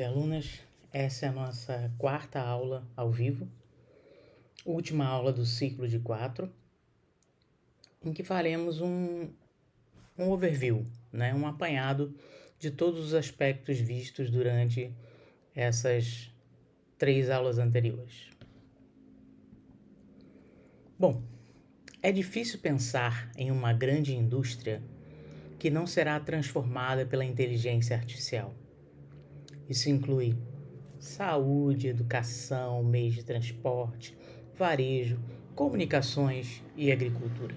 alunas, essa é a nossa quarta aula ao vivo, última aula do ciclo de 4, em que faremos um overview, um apanhado de todos os aspectos vistos durante essas 3 aulas anteriores. Bom, é difícil pensar em uma grande indústria que não será transformada pela inteligência artificial. Isso inclui saúde, educação, meios de transporte, varejo, comunicações e agricultura.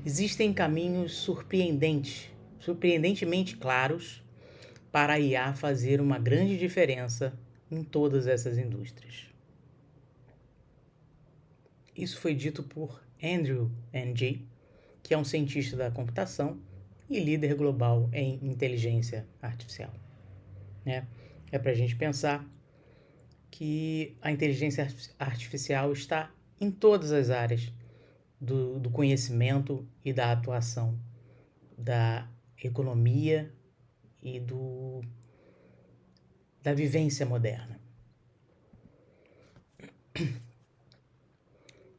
Existem caminhos surpreendentemente claros para a IA fazer uma grande diferença em todas essas indústrias. Isso foi dito por Andrew Ng, que é um cientista da computação e líder global em inteligência artificial. É para a gente pensar que a inteligência artificial está em todas as áreas do conhecimento e da atuação da economia e da vivência moderna.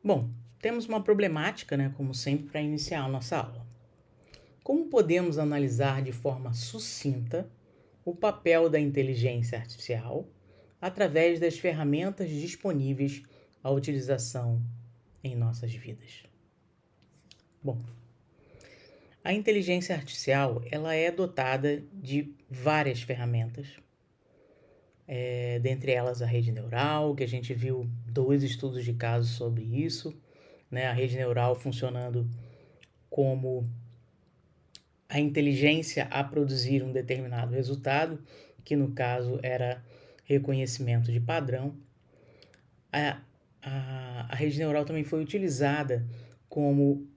Bom, temos uma problemática, como sempre, para iniciar a nossa aula. Como podemos analisar de forma sucinta o papel da inteligência artificial através das ferramentas disponíveis à utilização em nossas vidas? Bom, a inteligência artificial ela é dotada de várias ferramentas, dentre elas a rede neural, que a gente viu 2 estudos de caso sobre isso, a rede neural funcionando como a inteligência a produzir um determinado resultado, que no caso era reconhecimento de padrão. A rede neural também foi utilizada como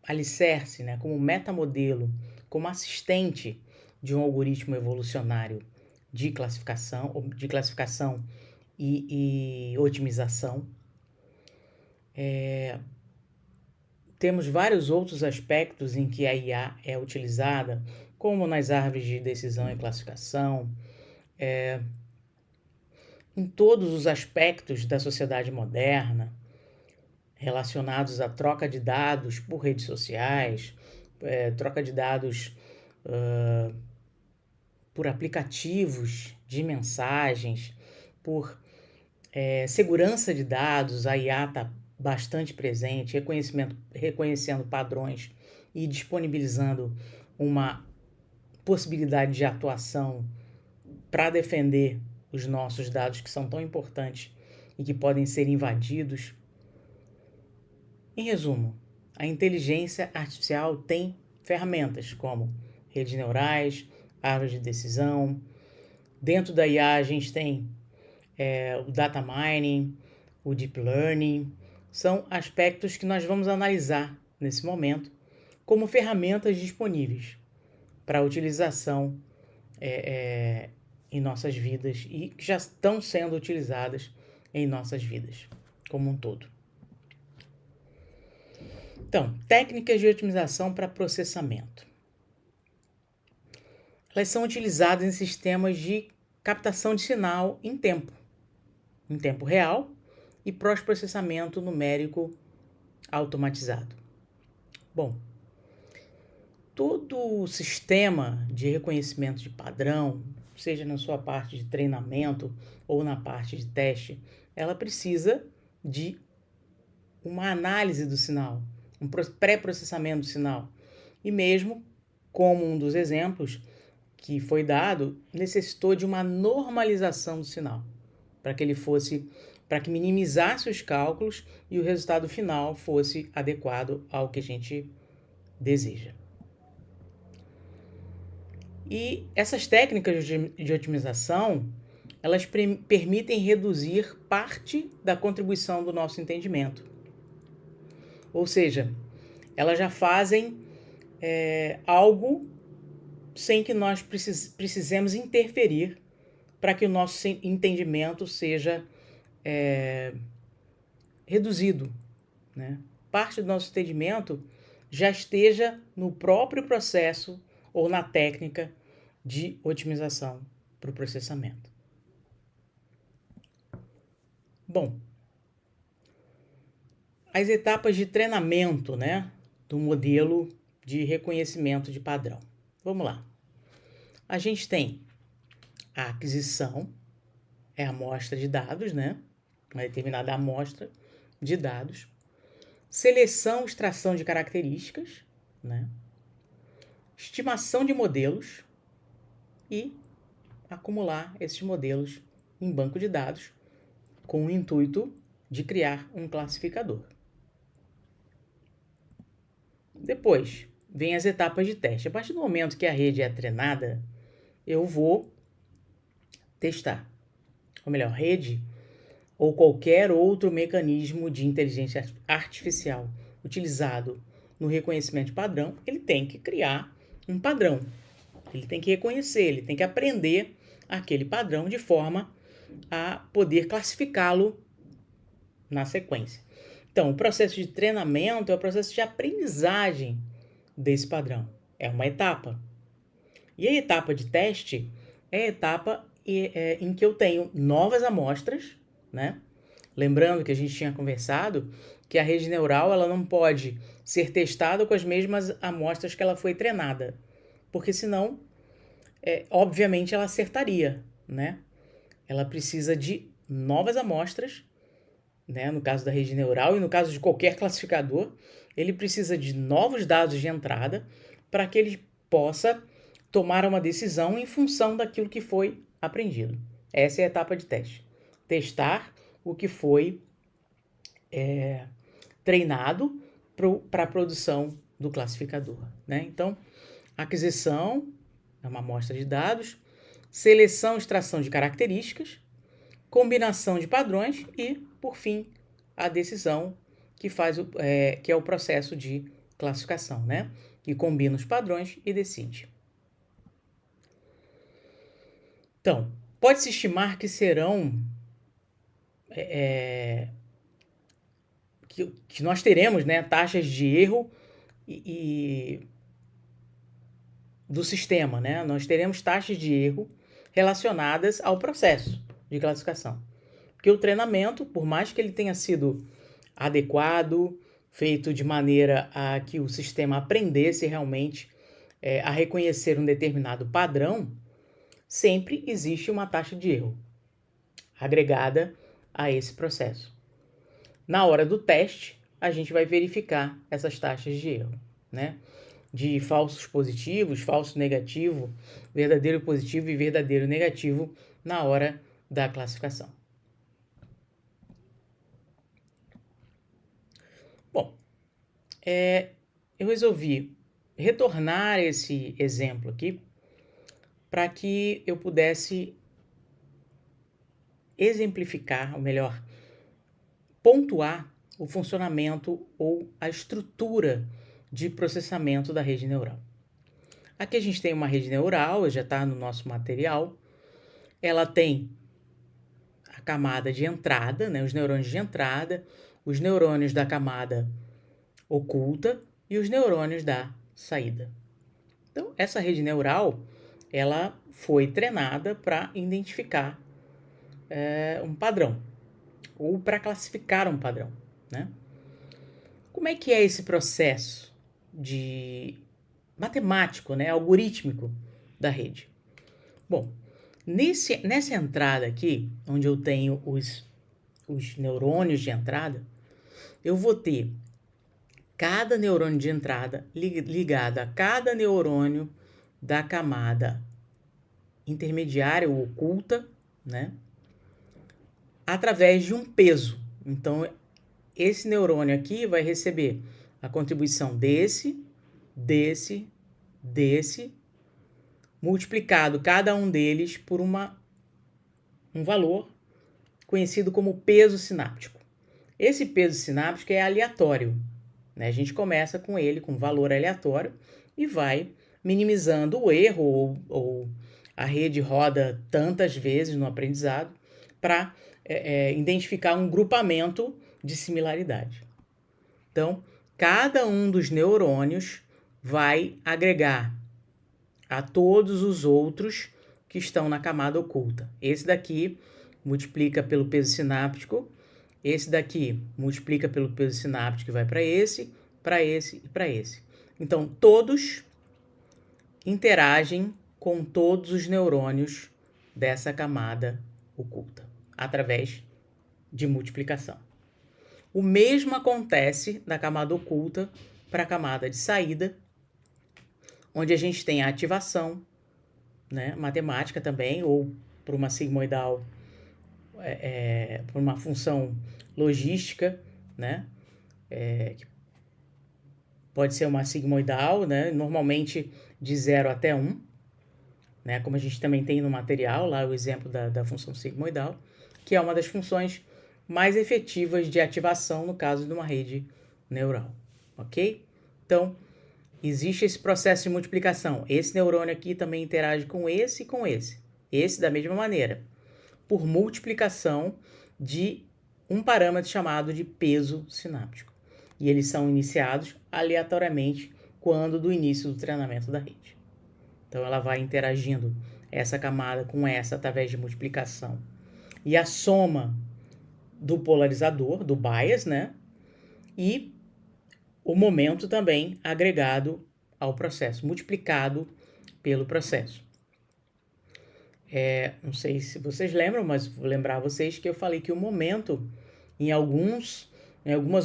alicerce, como metamodelo, como assistente de um algoritmo evolucionário de classificação e otimização. Temos vários outros aspectos em que a IA é utilizada, como nas árvores de decisão e classificação, em todos os aspectos da sociedade moderna, relacionados à troca de dados por redes sociais, troca de dados por aplicativos de mensagens, por segurança de dados. A IA está bastante presente, reconhecendo padrões e disponibilizando uma possibilidade de atuação para defender os nossos dados, que são tão importantes e que podem ser invadidos. Em resumo, a inteligência artificial tem ferramentas como redes neurais, árvores de decisão. Dentro da IA a gente tem o data mining, o deep learning. São aspectos que nós vamos analisar nesse momento como ferramentas disponíveis para utilização em nossas vidas e que já estão sendo utilizadas em nossas vidas como um todo. Então, técnicas de otimização para processamento. Elas são utilizadas em sistemas de captação de sinal em tempo real e pós-processamento numérico automatizado. Bom, todo o sistema de reconhecimento de padrão, seja na sua parte de treinamento ou na parte de teste, ela precisa de uma análise do sinal, um pré-processamento do sinal. E mesmo, como um dos exemplos que foi dado, necessitou de uma normalização do sinal, para que minimizasse os cálculos e o resultado final fosse adequado ao que a gente deseja. E essas técnicas de otimização, elas permitem reduzir parte da contribuição do nosso entendimento. Ou seja, elas já fazem algo sem que nós precisemos interferir para que o nosso entendimento seja reduzido. Parte do nosso entendimento já esteja no próprio processo ou na técnica de otimização para o processamento. Bom, as etapas de treinamento, né, do modelo de reconhecimento de padrão. Vamos lá. A gente tem a aquisição, é a amostra de dados, né, uma determinada amostra de dados. Seleção, extração de características, né, estimação de modelos e acumular esses modelos em banco de dados com o intuito de criar um classificador. Depois, vem as etapas de teste. A partir do momento que a rede é treinada, eu vou testar. Ou melhor, rede ou qualquer outro mecanismo de inteligência artificial utilizado no reconhecimento de padrão, ele tem que criar um padrão. Ele tem que reconhecer, ele tem que aprender aquele padrão de forma a poder classificá-lo na sequência. Então, o processo de treinamento é o processo de aprendizagem desse padrão. É uma etapa. E a etapa de teste é a etapa em que eu tenho novas amostras, né? Lembrando que a gente tinha conversado que a rede neural ela não pode ser testada com as mesmas amostras que ela foi treinada, porque senão, obviamente, ela acertaria, né? Ela precisa de novas amostras, né? No caso da rede neural e no caso de qualquer classificador, ele precisa de novos dados de entrada para que ele possa tomar uma decisão em função daquilo que foi aprendido. Essa é a etapa de teste. Testar o que foi treinado para a produção do classificador, né? Então, aquisição é uma amostra de dados, seleção e extração de características, combinação de padrões e, por fim, a decisão que é o processo de classificação, né? Que combina os padrões e decide. Então, pode-se estimar que serão que nós teremos, né, taxas de erro do sistema, né? Nós teremos taxas de erro relacionadas ao processo de classificação. Porque o treinamento, por mais que ele tenha sido adequado, feito de maneira a que o sistema aprendesse realmente a reconhecer um determinado padrão, sempre existe uma taxa de erro agregada a esse processo. Na hora do teste, a gente vai verificar essas taxas de erro, né? De falsos positivos, falso negativo, verdadeiro positivo e verdadeiro negativo na hora da classificação. Bom, eu resolvi retornar esse exemplo aqui para que eu pudesse exemplificar, ou melhor, pontuar o funcionamento ou a estrutura de processamento da rede neural. Aqui a gente tem uma rede neural, já está no nosso material. Ela tem a camada de entrada, né, os neurônios de entrada, os neurônios da camada oculta e os neurônios da saída. Então, essa rede neural, ela foi treinada para identificar um padrão, ou para classificar um padrão, né? Como é que é esse processo de matemático, né, algorítmico da rede? Bom, nessa entrada aqui, onde eu tenho os neurônios de entrada, eu vou ter cada neurônio de entrada ligado a cada neurônio da camada intermediária ou oculta, né? Através de um peso. Então, esse neurônio aqui vai receber a contribuição desse, multiplicado cada um deles por um valor conhecido como peso sináptico. Esse peso sináptico é aleatório, né? A gente começa com ele, com valor aleatório, e vai minimizando o erro, ou a rede roda tantas vezes no aprendizado para identificar um grupamento de similaridade. Então, cada um dos neurônios vai agregar a todos os outros que estão na camada oculta. Esse daqui multiplica pelo peso sináptico, esse daqui multiplica pelo peso sináptico e vai para esse e para esse. Então, todos interagem com todos os neurônios dessa camada oculta, através de multiplicação. O mesmo acontece da camada oculta para a camada de saída, onde a gente tem a ativação, né, matemática também, ou por uma sigmoidal, por uma função logística, né, que pode ser uma sigmoidal, né, normalmente de 0 até 1, né, como a gente também tem no material, lá o exemplo da função sigmoidal, que é uma das funções mais efetivas de ativação no caso de uma rede neural, ok? Então, existe esse processo de multiplicação. Esse neurônio aqui também interage com esse e com esse. Esse da mesma maneira, por multiplicação de um parâmetro chamado de peso sináptico. E eles são iniciados aleatoriamente quando do início do treinamento da rede. Então, ela vai interagindo essa camada com essa através de multiplicação. E a soma do polarizador, do bias, né? E o momento também agregado ao processo, multiplicado pelo processo. Não sei se vocês lembram, mas vou lembrar vocês que eu falei que o momento, em algumas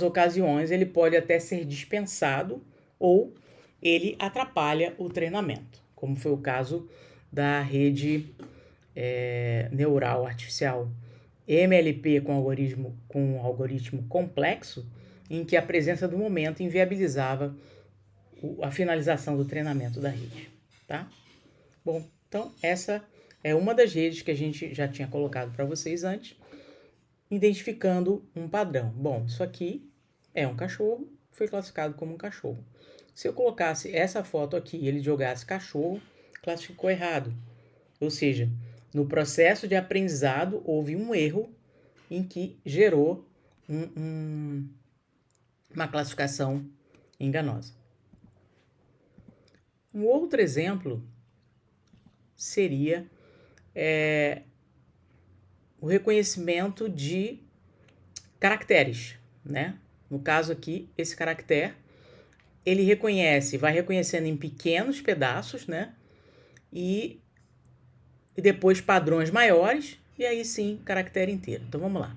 ocasiões, ele pode até ser dispensado ou ele atrapalha o treinamento, como foi o caso da rede neural artificial MLP com algoritmo complexo, em que a presença do momento inviabilizava a finalização do treinamento da rede, tá? Bom, então essa é uma das redes que a gente já tinha colocado para vocês antes, identificando um padrão. Bom, isso aqui é um cachorro, foi classificado como um cachorro. Se eu colocasse essa foto aqui e ele jogasse cachorro, classificou errado. Ou seja, no processo de aprendizado houve um erro em que gerou uma classificação enganosa. Um outro exemplo seria o reconhecimento de caracteres, né? No caso aqui, esse caractere, ele vai reconhecendo em pequenos pedaços, né? E depois padrões maiores, e aí sim, caractere inteiro. Então vamos lá.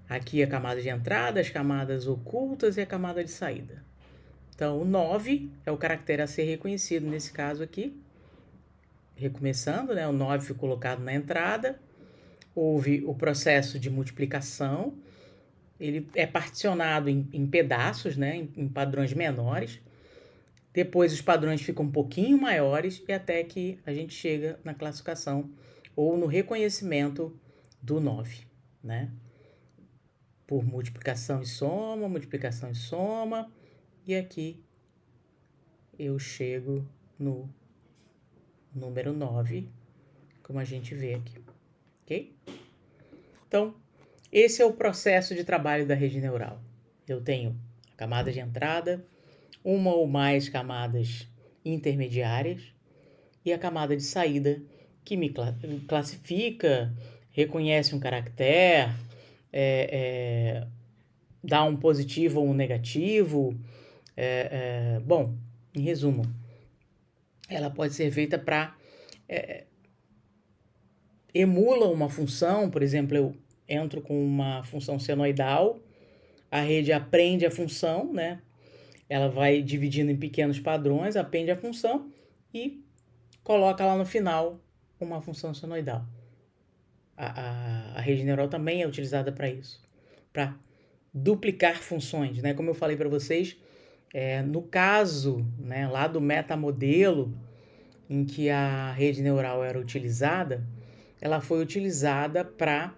Aqui a camada de entrada, as camadas ocultas e a camada de saída. Então, o 9 é o caractere a ser reconhecido nesse caso aqui. Recomeçando, né? O 9 foi colocado na entrada. Houve o processo de multiplicação. Ele é particionado em pedaços, né? Em padrões menores. Depois os padrões ficam um pouquinho maiores e até que a gente chega na classificação ou no reconhecimento do 9, né? Por multiplicação e soma, e aqui eu chego no número 9, como a gente vê aqui, ok? Então, esse é o processo de trabalho da rede neural. Eu tenho a camada de entrada, uma ou mais camadas intermediárias e a camada de saída que me classifica, reconhece um caractere, dá um positivo ou um negativo. Bom, em resumo, ela pode ser feita para emula uma função, por exemplo, eu entro com uma função senoidal, a rede aprende a função, né? Ela vai dividindo em pequenos padrões, aprende a função e coloca lá no final uma função senoidal. A rede neural também é utilizada para isso, para duplicar funções, né? Como eu falei para vocês, no caso, né, lá do metamodelo em que a rede neural era utilizada, ela foi utilizada para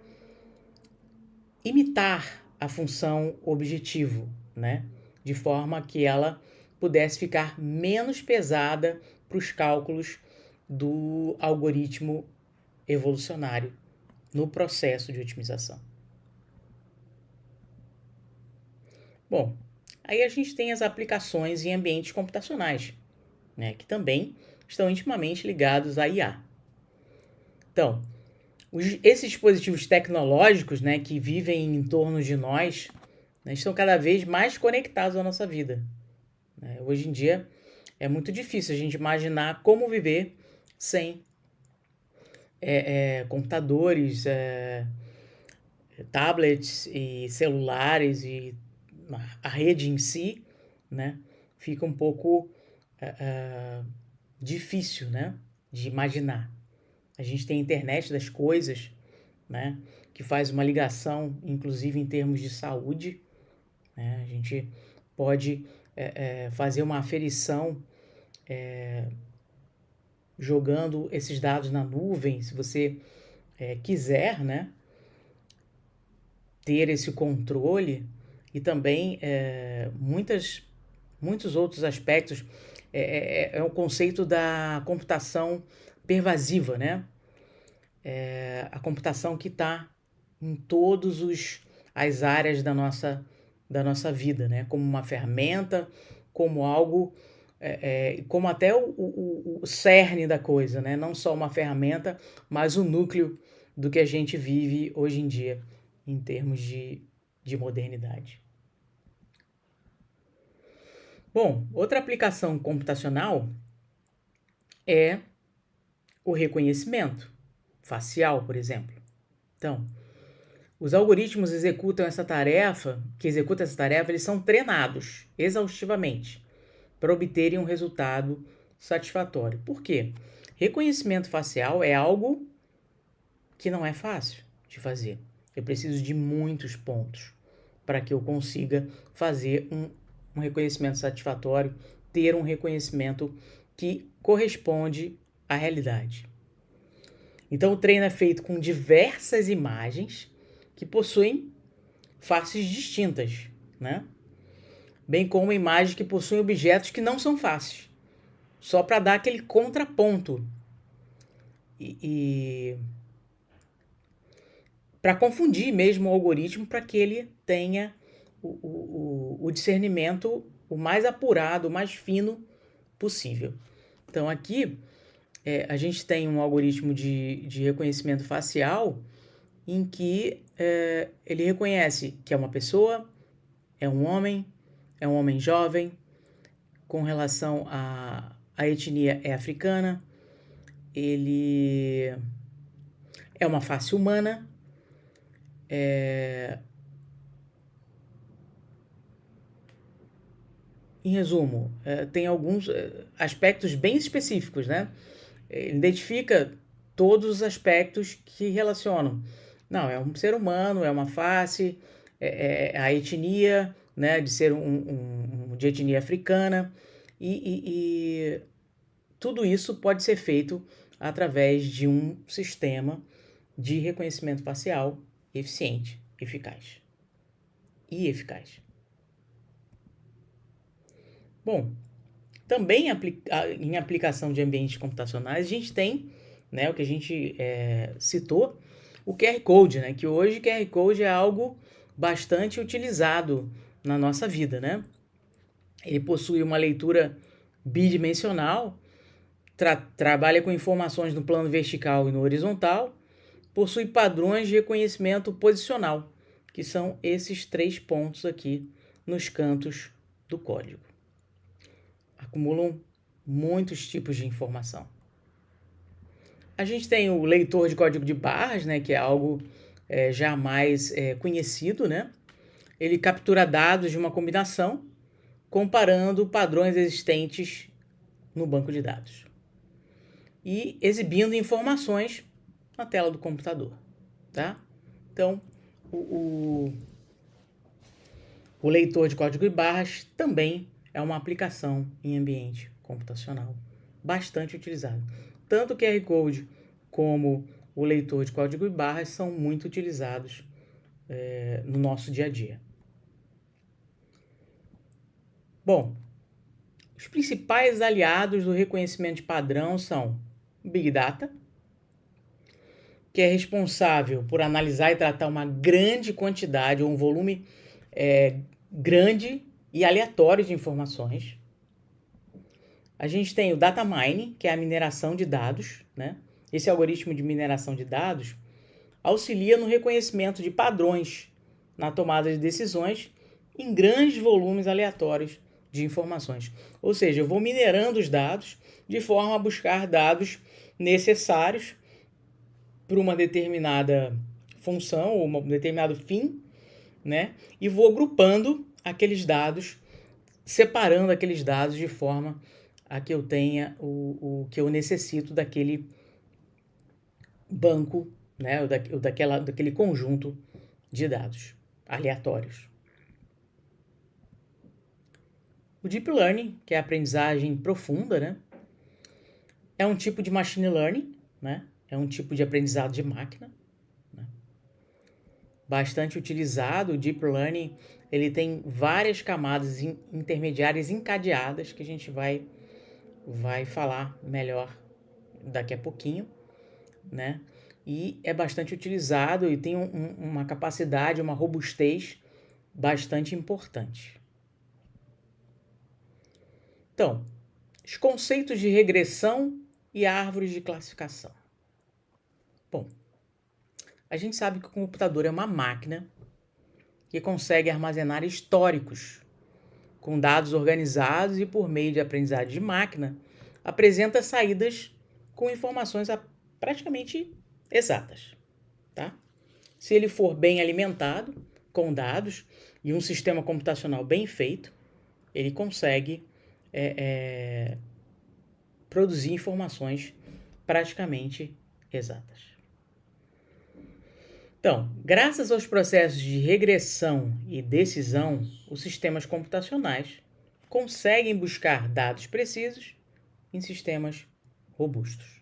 imitar a função objetivo, né? De forma que ela pudesse ficar menos pesada para os cálculos do algoritmo evolucionário no processo de otimização. Bom, aí a gente tem as aplicações em ambientes computacionais, né, que também estão intimamente ligados à IA. Então, esses dispositivos tecnológicos, né, que vivem em torno de nós, né, estão cada vez mais conectados à nossa vida. Né? Hoje em dia é muito difícil a gente imaginar como viver sem computadores, tablets e celulares e a rede em si, né, fica um pouco difícil, né, de imaginar. A gente tem a internet das coisas, né, que faz uma ligação, inclusive em termos de saúde, né, a gente pode fazer uma aferição jogando esses dados na nuvem, se você quiser, né, ter esse controle e também muitos outros aspectos. É o conceito da computação pervasiva, né? A computação que está em todas as áreas da nossa vida, né? Como uma ferramenta, como algo, como até o cerne da coisa, né? Não só uma ferramenta, mas o núcleo do que a gente vive hoje em dia, em termos de modernidade. Bom, outra aplicação computacional é o reconhecimento facial, por exemplo. Então, os algoritmos executam essa tarefa, eles são treinados exaustivamente para obterem um resultado satisfatório. Por quê? Reconhecimento facial é algo que não é fácil de fazer. Eu preciso de muitos pontos para que eu consiga fazer um reconhecimento satisfatório, ter um reconhecimento que corresponde à realidade. Então, o treino é feito com diversas imagens que possuem faces distintas, né? Bem como imagens que possuem objetos que não são faces, só para dar aquele contraponto e para confundir mesmo o algoritmo, para que ele tenha o discernimento o mais apurado, o mais fino possível. Então aqui a gente tem um algoritmo de reconhecimento facial em que ele reconhece que é uma pessoa, é um homem jovem, com relação à etnia é africana, ele é uma face humana, em resumo, tem alguns aspectos bem específicos, né? Ele identifica todos os aspectos que relacionam. Não, é um ser humano, é uma face, a etnia, né, de ser de etnia africana, e tudo isso pode ser feito através de um sistema de reconhecimento facial eficiente, eficaz e eficaz. Bom, também em aplicação de ambientes computacionais, a gente tem, né, o que a gente citou, o QR Code, né, que hoje o QR Code é algo bastante utilizado na nossa vida, né? Ele possui uma leitura bidimensional, trabalha com informações no plano vertical e no horizontal, possui padrões de reconhecimento posicional, que são esses 3 pontos aqui nos cantos do código. Acumulam muitos tipos de informação. A gente tem o leitor de código de barras, né, que é algo já mais conhecido, né? Ele captura dados de uma combinação, comparando padrões existentes no banco de dados e exibindo informações na tela do computador, tá? Então, o leitor de código de barras também é uma aplicação em ambiente computacional bastante utilizado. Tanto o QR Code como o leitor de código de barras são muito utilizados no nosso dia a dia. Bom, os principais aliados do reconhecimento de padrão são o Big Data, que é responsável por analisar e tratar uma grande quantidade ou um volume grande e aleatório de informações. A gente tem o Data Mining, que é a mineração de dados, né? esse algoritmo de mineração de dados auxilia no reconhecimento de padrões na tomada de decisões em grandes volumes aleatórios de informações. Ou seja, eu vou minerando os dados de forma a buscar dados necessários para uma determinada função ou um determinado fim, né? E vou agrupando aqueles dados, separando aqueles dados de forma a que eu tenha o que eu necessito daquele banco, né? Ou daquele conjunto de dados aleatórios. O Deep Learning, que é a aprendizagem profunda, né? É um tipo de machine learning, né? É um tipo de aprendizado de máquina, né? Bastante utilizado. O Deep Learning, ele tem várias camadas intermediárias encadeadas que a gente vai falar melhor daqui a pouquinho, né? E é bastante utilizado e tem uma capacidade, uma robustez bastante importante. Então, os conceitos de regressão e árvores de classificação. Bom, a gente sabe que o computador é uma máquina que consegue armazenar históricos com dados organizados e, por meio de aprendizagem de máquina, apresenta saídas com informações praticamente exatas, tá? Se ele for bem alimentado com dados e um sistema computacional bem feito, ele consegue produzir informações praticamente exatas. Então, graças aos processos de regressão e decisão, os sistemas computacionais conseguem buscar dados precisos em sistemas robustos.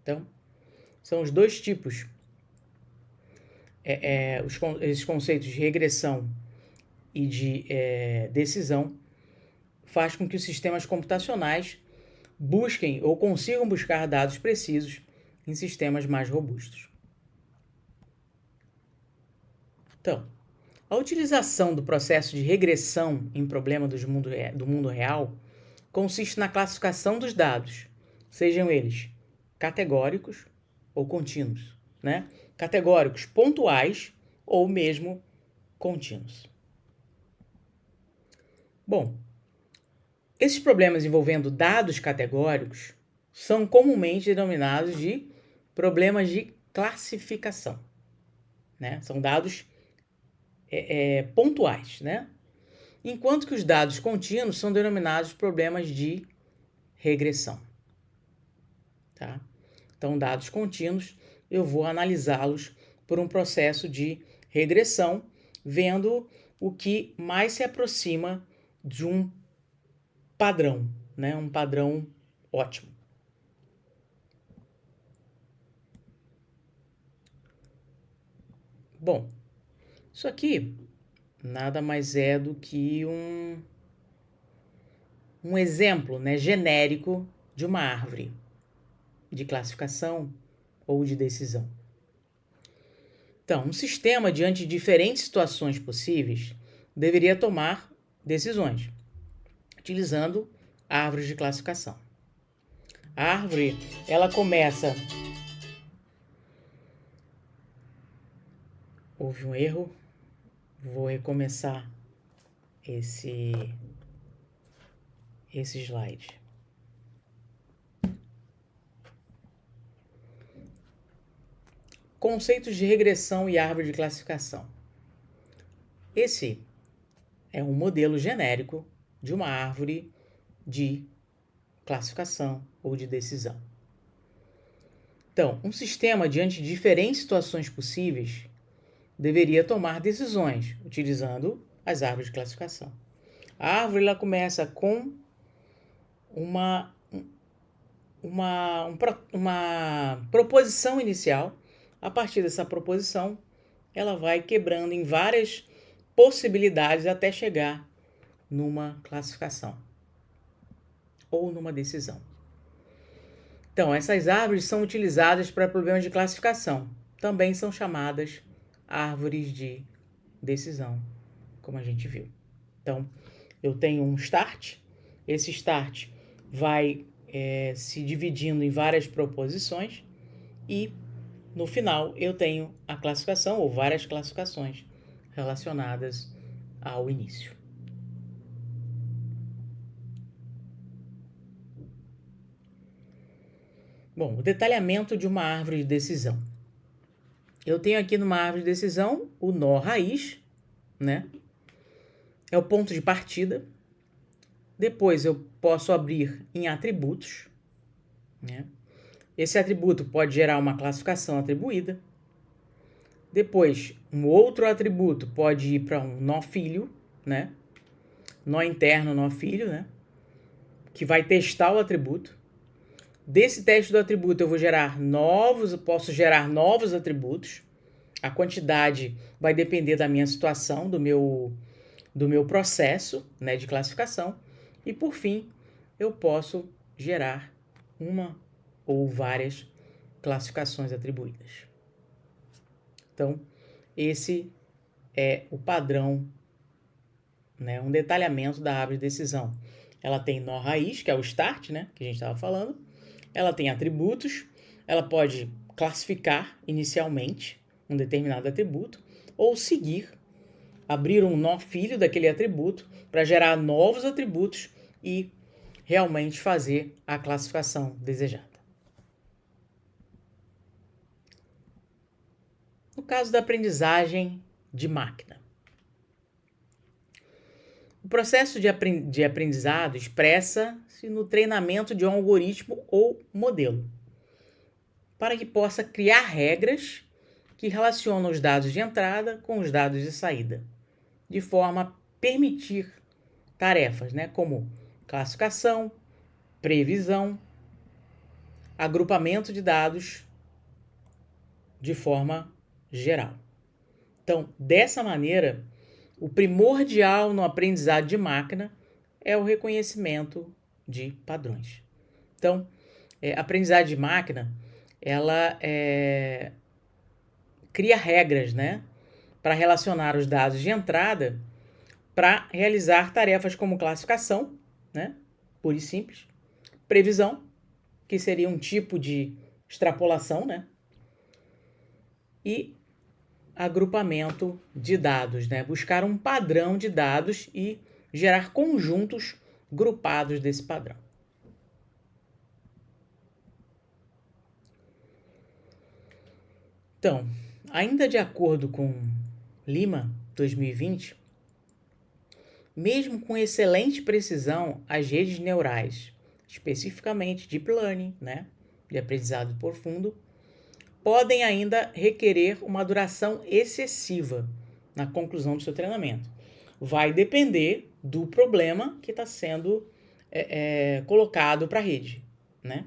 Então, são os dois tipos, esses conceitos de regressão e de decisão faz com que os sistemas computacionais busquem ou consigam buscar dados precisos em sistemas mais robustos. Então, a utilização do processo de regressão em problemas do mundo real consiste na classificação dos dados, sejam eles categóricos ou contínuos, né? Categóricos pontuais ou mesmo contínuos. Bom, esses problemas envolvendo dados categóricos são comumente denominados de problemas de classificação, né? São dados pontuais, né? Enquanto que os dados contínuos são denominados problemas de regressão, tá? Então, dados contínuos, eu vou analisá-los por um processo de regressão, vendo o que mais se aproxima de um padrão, né? Um padrão ótimo. Bom, isso aqui nada mais é do que um exemplo, né, genérico de uma árvore de classificação ou de decisão. Então, um sistema, diante de diferentes situações possíveis, deveria tomar decisões, utilizando árvores de classificação. A árvore, ela começa... Houve um erro. Vou recomeçar esse slide. Conceitos de regressão e árvore de classificação. Esse é um modelo genérico de uma árvore de classificação ou de decisão. Então, um sistema, diante de diferentes situações possíveis, deveria tomar decisões utilizando as árvores de classificação. A árvore ela começa com uma proposição inicial. A partir dessa proposição, ela vai quebrando em várias possibilidades até chegar numa classificação ou numa decisão. Então, essas árvores são utilizadas para problemas de classificação. Também são chamadas árvores de decisão, como a gente viu. Então, eu tenho um start. Esse start vai se dividindo em várias proposições e no final eu tenho a classificação ou várias classificações relacionadas ao início. Bom, o detalhamento de uma árvore de decisão. Eu tenho aqui numa árvore de decisão o nó raiz, né? É o ponto de partida. Depois eu posso abrir em atributos, né? Esse atributo pode gerar uma classificação atribuída. Depois, um outro atributo pode ir para um nó filho, né? Nó interno, nó filho, né? Que vai testar o atributo. Desse teste do atributo eu vou gerar posso gerar novos atributos. A quantidade vai depender da minha situação, do meu processo, né, de classificação. E por fim, eu posso gerar uma ou várias classificações atribuídas. Então, esse é o padrão, né, um detalhamento da árvore de decisão. Ela tem nó raiz, que é o start, né, que a gente estava falando. Ela tem atributos, ela pode classificar inicialmente um determinado atributo ou seguir, abrir um nó filho daquele atributo para gerar novos atributos e realmente fazer a classificação desejada. No caso da aprendizagem de máquina. O processo de aprendizado expressa-se no treinamento de um algoritmo ou modelo, para que possa criar regras que relacionam os dados de entrada com os dados de saída, de forma a permitir tarefas, né, como classificação, previsão, agrupamento de dados de forma geral. Então, dessa maneira, o primordial no aprendizado de máquina é o reconhecimento de padrões. Então, a aprendizagem de máquina, ela cria regras, né, para relacionar os dados de entrada para realizar tarefas como classificação, né, pura e simples, previsão, que seria um tipo de extrapolação, né, e agrupamento de dados, né, buscar um padrão de dados e gerar conjuntos grupados desse padrão. Então, ainda de acordo com Lima, 2020, mesmo com excelente precisão, as redes neurais, especificamente Deep Learning, né, de aprendizado profundo, podem ainda requerer uma duração excessiva na conclusão do seu treinamento. Vai depender do problema que está sendo colocado para a rede, né?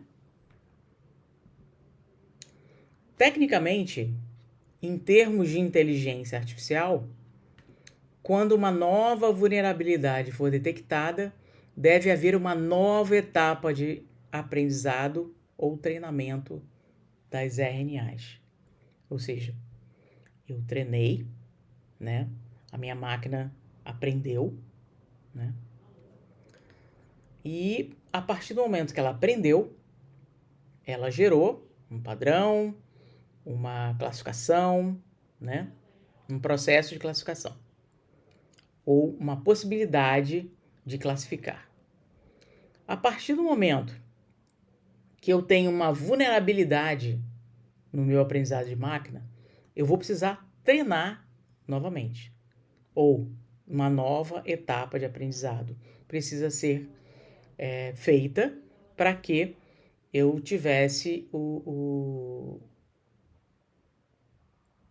Tecnicamente, em termos de inteligência artificial, quando uma nova vulnerabilidade for detectada, deve haver uma nova etapa de aprendizado ou treinamento das RNAs. Ou seja, eu treinei, né? A minha máquina aprendeu, né? E a partir do momento que ela aprendeu, ela gerou um padrão, uma classificação, né? Um processo de classificação ou uma possibilidade de classificar. A partir do momento que eu tenho uma vulnerabilidade no meu aprendizado de máquina, eu vou precisar treinar novamente. Ou uma nova etapa de aprendizado precisa ser feita para que eu tivesse ou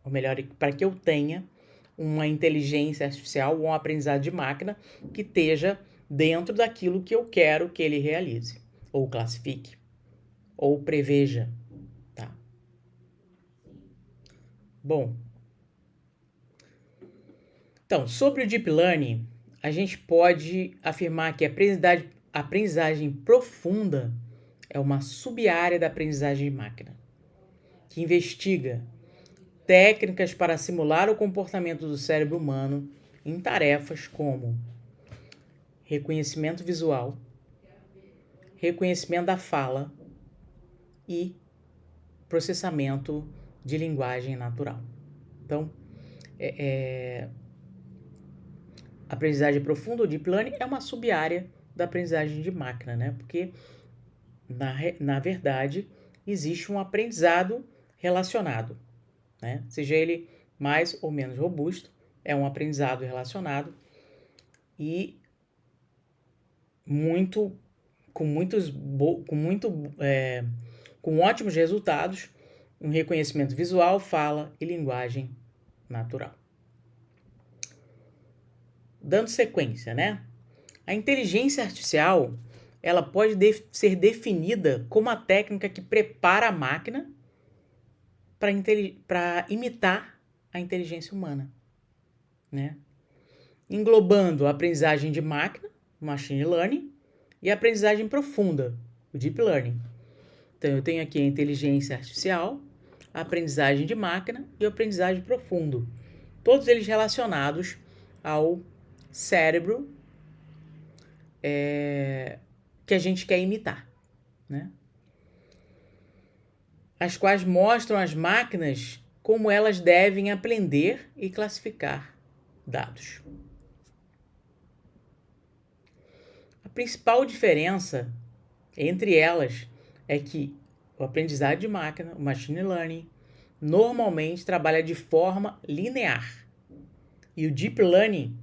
melhor, para que eu tenha uma inteligência artificial ou um aprendizado de máquina que esteja dentro daquilo que eu quero que ele realize, ou classifique, ou preveja, tá? Bom, então, sobre o Deep Learning, a gente pode afirmar que a aprendizagem profunda é uma sub-área da aprendizagem de máquina, que investiga técnicas para simular o comportamento do cérebro humano em tarefas como reconhecimento visual, reconhecimento da fala e processamento de linguagem natural. Então, a aprendizagem profunda, ou Deep Learning, é uma sub-área da aprendizagem de máquina, né? Porque, na verdade, existe um aprendizado relacionado, né? Seja ele mais ou menos robusto, é um aprendizado relacionado e com ótimos resultados, um reconhecimento visual, fala e linguagem natural. Dando sequência, né? A inteligência artificial, ela pode ser definida como a técnica que prepara a máquina para imitar a inteligência humana, né? Englobando a aprendizagem de máquina, machine learning, e a aprendizagem profunda, o deep learning. Então, eu tenho aqui a inteligência artificial, a aprendizagem de máquina e a aprendizagem profundo. Todos eles relacionados ao cérebro que a gente quer imitar, né? As quais mostram às máquinas como elas devem aprender e classificar dados. A principal diferença entre elas é que o aprendizado de máquina, o machine learning, normalmente trabalha de forma linear e o deep learning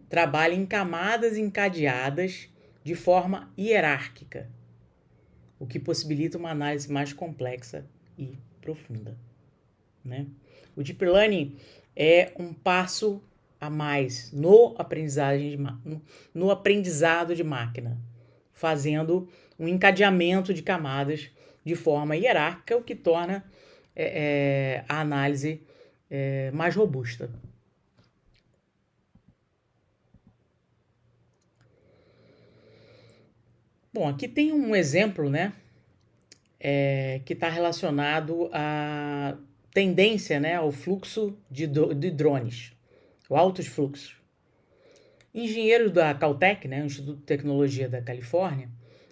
trabalha em camadas encadeadas de forma hierárquica, o que possibilita uma análise mais complexa e profunda, né? O deep learning é um passo a mais no aprendizado de máquina, fazendo um encadeamento de camadas de forma hierárquica, o que torna a análise mais robusta. Bom, aqui tem um exemplo, né, que está relacionado à tendência, né, ao fluxo de drones, o altos fluxos. Engenheiros da Caltech, né, Instituto de Tecnologia da Califórnia,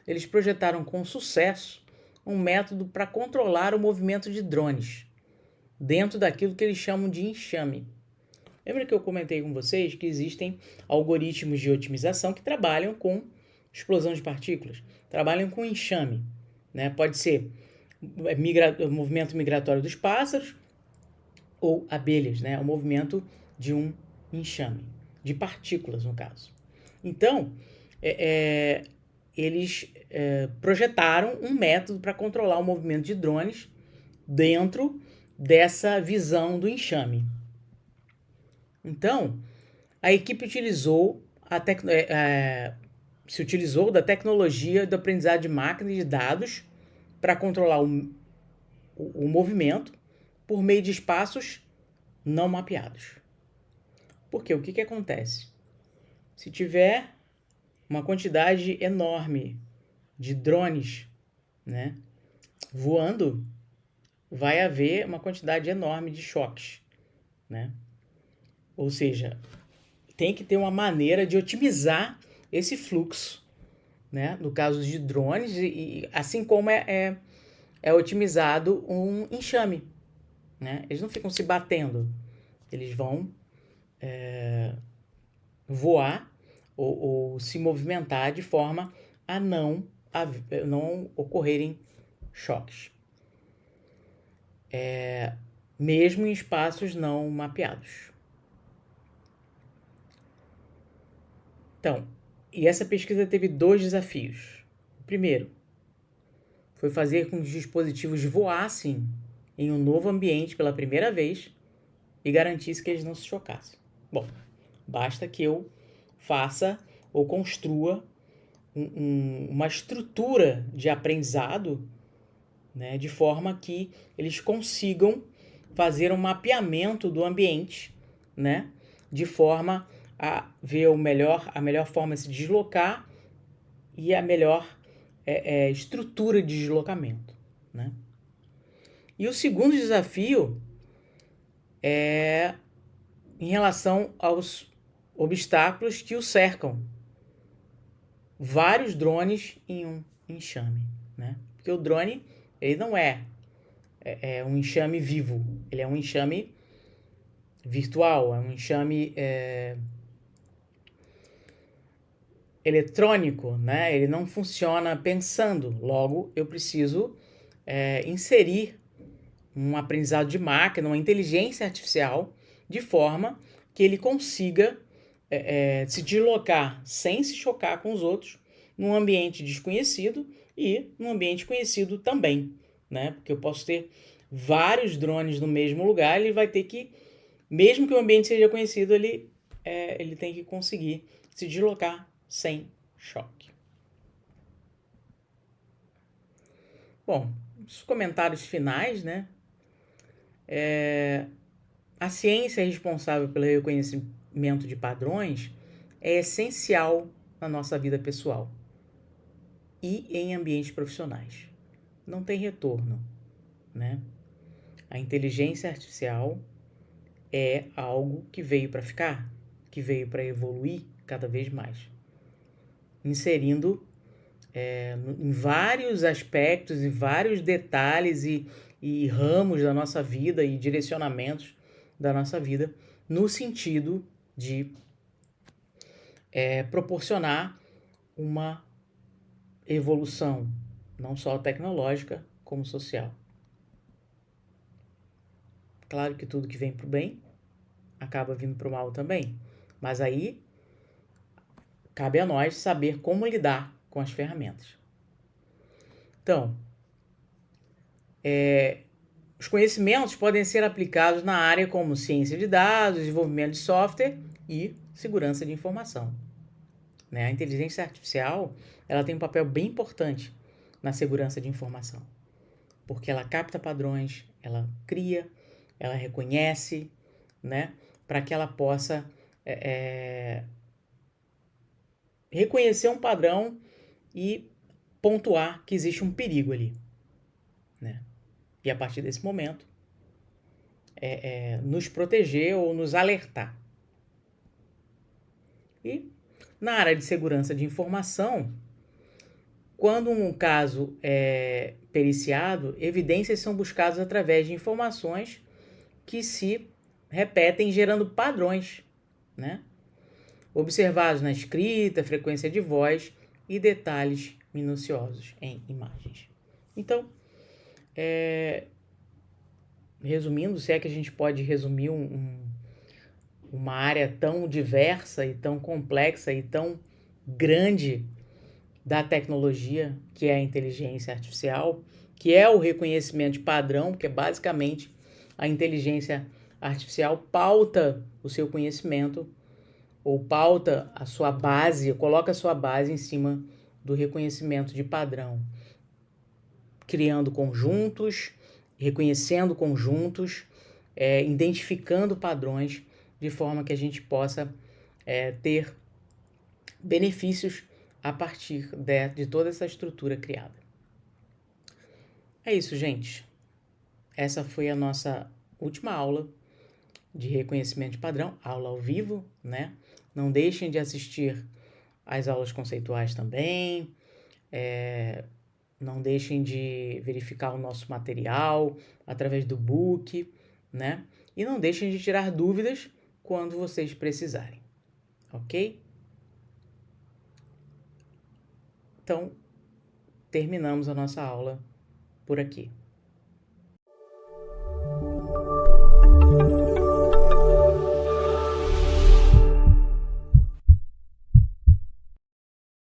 eles projetaram com sucesso um método para controlar o movimento de drones dentro daquilo que eles chamam de enxame. Lembra que eu comentei com vocês que existem algoritmos de otimização que trabalham com explosão de partículas, trabalham com enxame, né? Pode ser o movimento migratório dos pássaros ou abelhas, né? O movimento de um enxame, de partículas no caso. Então, eles projetaram um método para controlar o movimento de drones dentro dessa visão do enxame. Então, a equipe se utilizou da tecnologia do aprendizado de máquina e de dados para controlar o movimento por meio de espaços não mapeados. Porque o que acontece? Se tiver uma quantidade enorme de drones, né, voando, vai haver uma quantidade enorme de choques, né? Ou seja, tem que ter uma maneira de otimizar esse fluxo, né? No caso de drones, e assim como é otimizado um enxame, né? Eles não ficam se batendo, eles vão voar ou se movimentar de forma a não ocorrerem choques, mesmo em espaços não mapeados. Então, e essa pesquisa teve 2 desafios. O primeiro foi fazer com que os dispositivos voassem em um novo ambiente pela primeira vez e garantisse que eles não se chocassem. Bom, basta que eu faça ou construa uma estrutura de aprendizado, né, de forma que eles consigam fazer um mapeamento do ambiente, né, de forma a ver a melhor forma de se deslocar e a melhor estrutura de deslocamento, né? E o segundo desafio é em relação aos obstáculos que o cercam. Vários drones em um enxame, né? Porque o drone, ele não é é um enxame vivo, ele é um enxame virtual, é um enxame eletrônico, né? Ele não funciona pensando. Logo, eu preciso inserir um aprendizado de máquina, uma inteligência artificial, de forma que ele consiga se deslocar sem se chocar com os outros num ambiente desconhecido e num ambiente conhecido também, né? Porque eu posso ter vários drones no mesmo lugar, ele vai ter que, mesmo que o ambiente seja conhecido, ele tem que conseguir se deslocar sem choque. Bom, os comentários finais, né? A ciência responsável pelo reconhecimento de padrões é essencial na nossa vida pessoal e em ambientes profissionais. Não tem retorno, né? A inteligência artificial é algo que veio para ficar, que veio para evoluir cada vez mais, inserindo em vários aspectos, em vários detalhes e ramos da nossa vida e direcionamentos da nossa vida, no sentido de proporcionar uma evolução, não só tecnológica, como social. Claro que tudo que vem para o bem acaba vindo para o mal também, mas aí cabe a nós saber como lidar com as ferramentas. Então, os conhecimentos podem ser aplicados na área como ciência de dados, desenvolvimento de software e segurança de informação. A inteligência artificial ela tem um papel bem importante na segurança de informação, porque ela capta padrões, ela cria, ela reconhece, né, para que ela possa reconhecer um padrão e pontuar que existe um perigo ali, né? E a partir desse momento, nos proteger ou nos alertar. E na área de segurança de informação, quando um caso é periciado, evidências são buscadas através de informações que se repetem, gerando padrões, né? Observados na escrita, frequência de voz e detalhes minuciosos em imagens. Então, resumindo, se é que a gente pode resumir uma área tão diversa e tão complexa e tão grande da tecnologia, que é a inteligência artificial, que é o reconhecimento de padrão, que é basicamente a inteligência artificial pauta o seu conhecimento ou pauta a sua base, coloca a sua base em cima do reconhecimento de padrão, criando conjuntos, reconhecendo conjuntos, identificando padrões, de forma que a gente possa ter benefícios a partir de toda essa estrutura criada. É isso, gente. Essa foi a nossa última aula de reconhecimento de padrão, aula ao vivo, né? Não deixem de assistir às aulas conceituais também. Não deixem de verificar o nosso material através do book, né? E não deixem de tirar dúvidas quando vocês precisarem, ok? Então, terminamos a nossa aula por aqui.